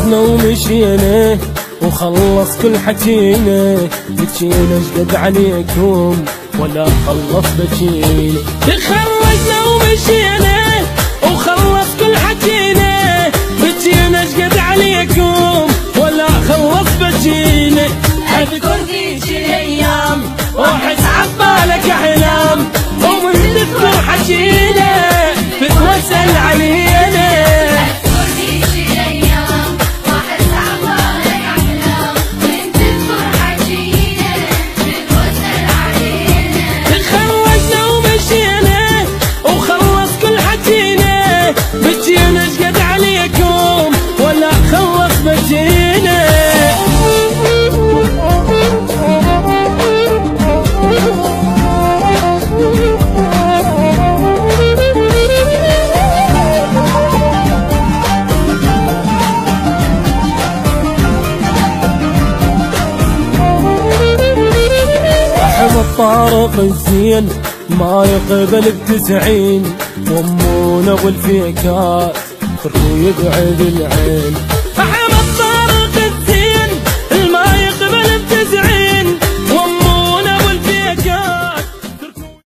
تخرجنا ومشينا وخلص كل حكينا، بكينا شقد عليكم ولا خلص بكينا. تخرجنا ومشينا وخلص كل حكينا، بكينا شقد عليكم ولا خلص بكينا. اذكر ذيك الايام واحس عبالك احلام، ومن تذكر حكينا تتوسل علينا. بجينا شقد عليكم ولا خلص بجينا. أحمد طارق الزين ما يقبل ب90، وامونا والفيكات فرقوا يبعد العين.